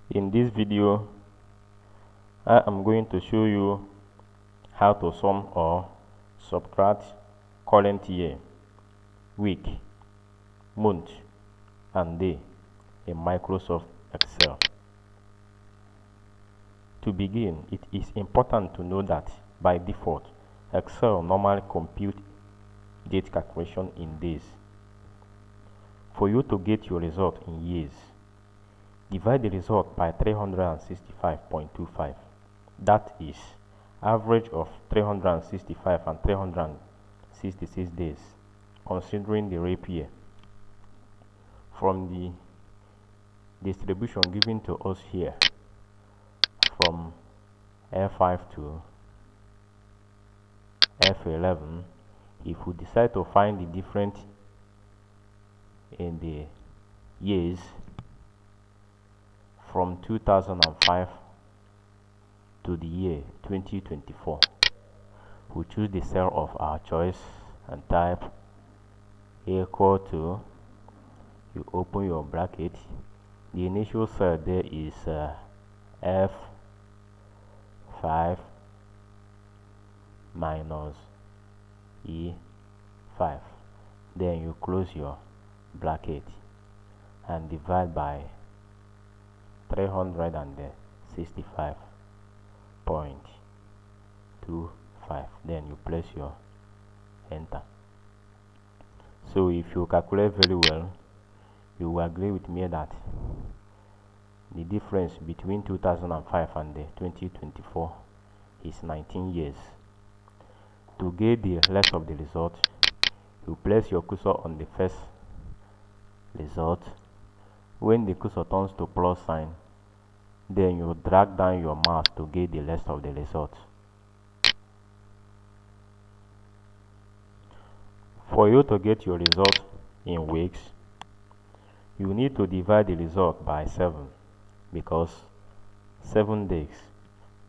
In this video, I am going to show you how to sum or subtract current year, week, month, and day in Microsoft Excel. To begin, it is important to know that by default, Excel normally computes date calculation in days. For you to get your result in years, divide the result by 365.25. That is average of 365 and 366 days, considering the leap year. From the distribution given to us here, from F5 to F11, if we decide to find the difference in the years from 2005 to the year 2024, we choose the cell of our choice and type equal to, you open your bracket, the initial cell there is F5 minus E5, then you close your bracket and divide by 365.25, then you place your enter. So if you calculate very well, you will agree with me that the difference between 2005 and the 2024 is 19 years. To get the rest of the result, you place your cursor on the first result. When the cursor turns to plus sign, then you drag down your mouse to get the rest of the result. For you to get your result in weeks, you need to divide the result by 7, because 7 days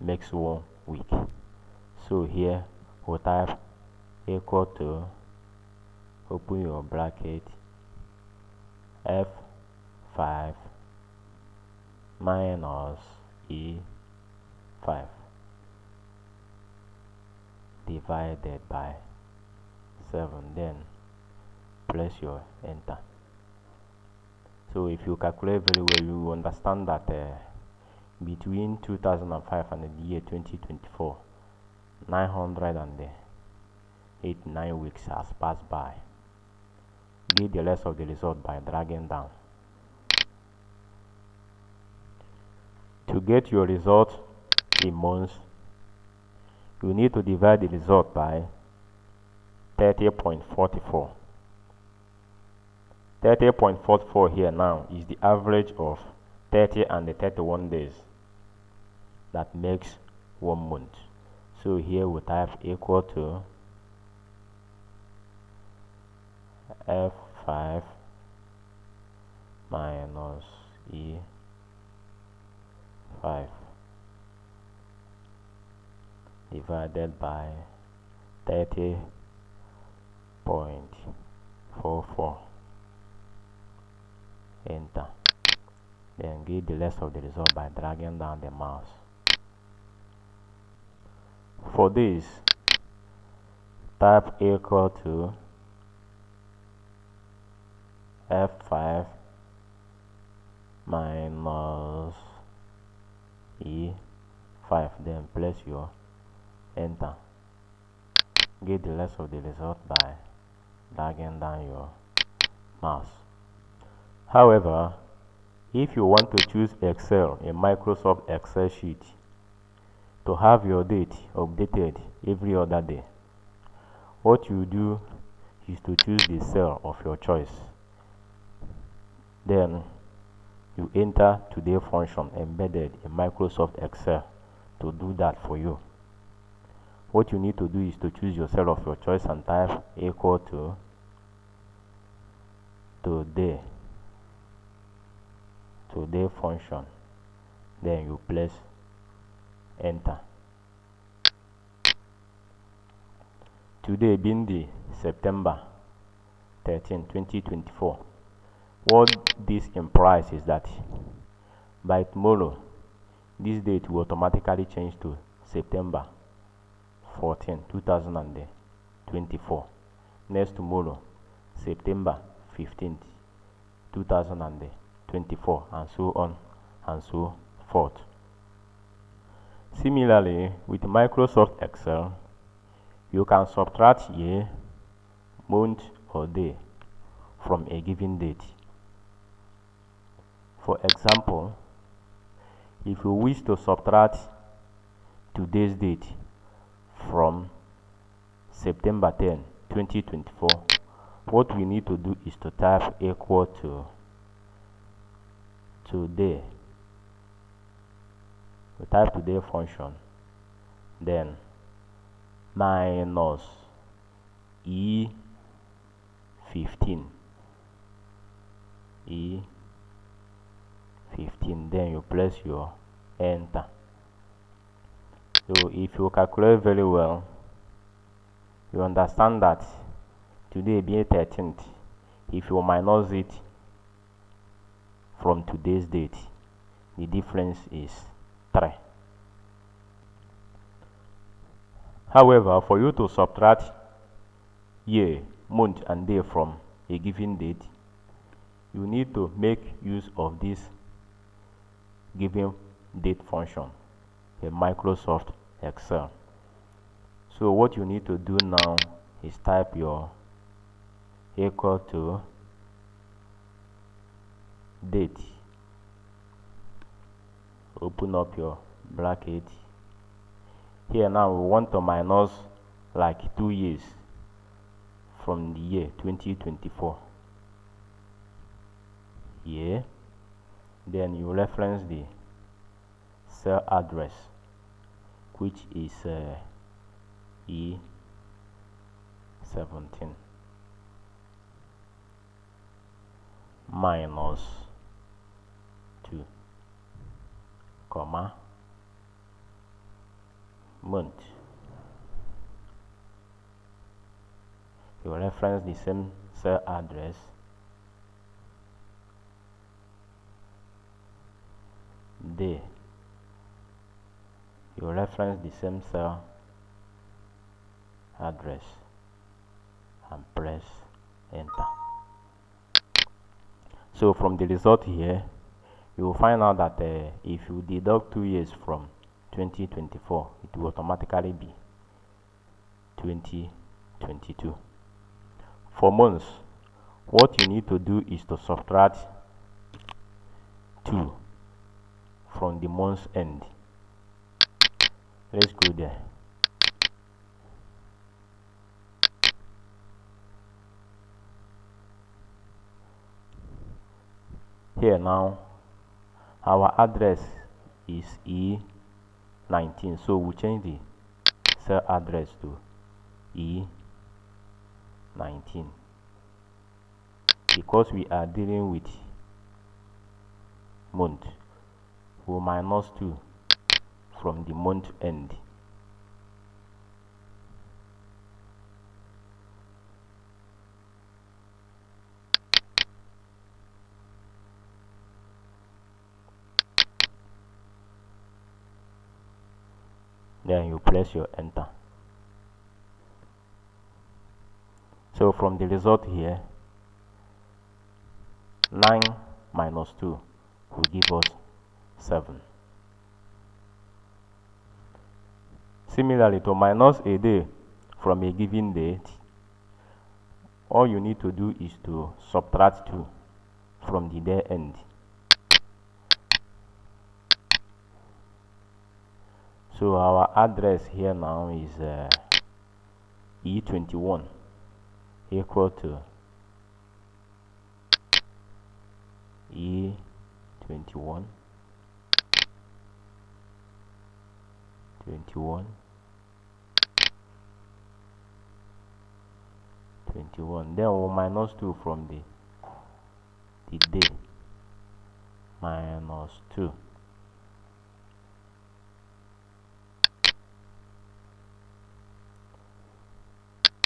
makes 1 week. So here we'll type equal to, open your bracket, F5 minus E5 divided by 7, then press your enter. So if you calculate very well, you will understand that between 2005 and the year 2024, 989 weeks has passed by. Get the rest of the result by dragging down. To get your result in months, you need to divide the result by 30.44. 30.44 here now is the average of 30 and the 31 days. That makes 1 month. So here we type equal to F5 minus E5 divided by 30.44. Enter. Then get the rest of the result by dragging down the mouse. For this, type equal to F5 minus E5, then place your enter. Get the rest of the result by dragging down your mouse. However, if you want to choose Excel, a Microsoft Excel sheet, to have your date updated every other day, what you do is to choose the cell of your choice. Then you enter today function embedded in Microsoft Excel to do that for you. What you need to do is to choose your cell of your choice and type equal to today function, then you place enter. Today being the September 13, 2024, what this implies is that By tomorrow, this date will automatically change to September 14, 2024. Next tomorrow, September 15th, 2024, and so on and so forth. Similarly, with Microsoft Excel, you can subtract year, month, or day from a given date. For example, if you wish to subtract today's date from September 10, 2024, what we need to do is to type equal to today. We type today function, then minus E15. Then you press your enter. So if you calculate very well, you understand that today being 13th, if you minus it from today's date, the difference is 3. However, for you to subtract year, month, and day from a given date, you need to make use of this given date function in Microsoft Excel. So what you need to do now is type your equal to date. Open up your bracket. Here now we want to minus like 2 years from the year 2024. Here, then you reference the cell address, which is E17, minus 2, comma, month. You reference the same cell address, day. You reference the same cell address and press enter. So from the result here, you will find out that if you deduct 2 years from 2024, it will automatically be 2022. For months, what you need to do is to subtract 2 from the month's end. Let's go there. Here now, our address is E19, so we'll change the cell address to E19 because we are dealing with month. We'll minus 2 from the month end. Then you press your enter. So from the result here, 9 minus 2 will give us 7. Similarly, to minus a day from a given date, all you need to do is to subtract 2 from the day end. So our address here now is E21 equal to E21 21 21. Then we'll minus 2 from the day, minus 2.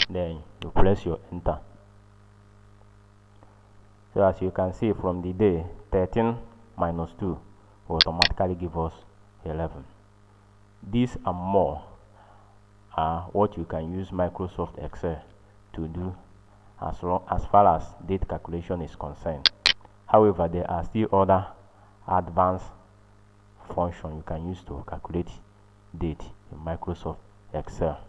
Then you press your enter. So as you can see from the day, 13 minus 2 will automatically give us 11. These and more are what you can use Microsoft Excel to do as far as date calculation is concerned. However, there are still other advanced functions you can use to calculate date in Microsoft Excel.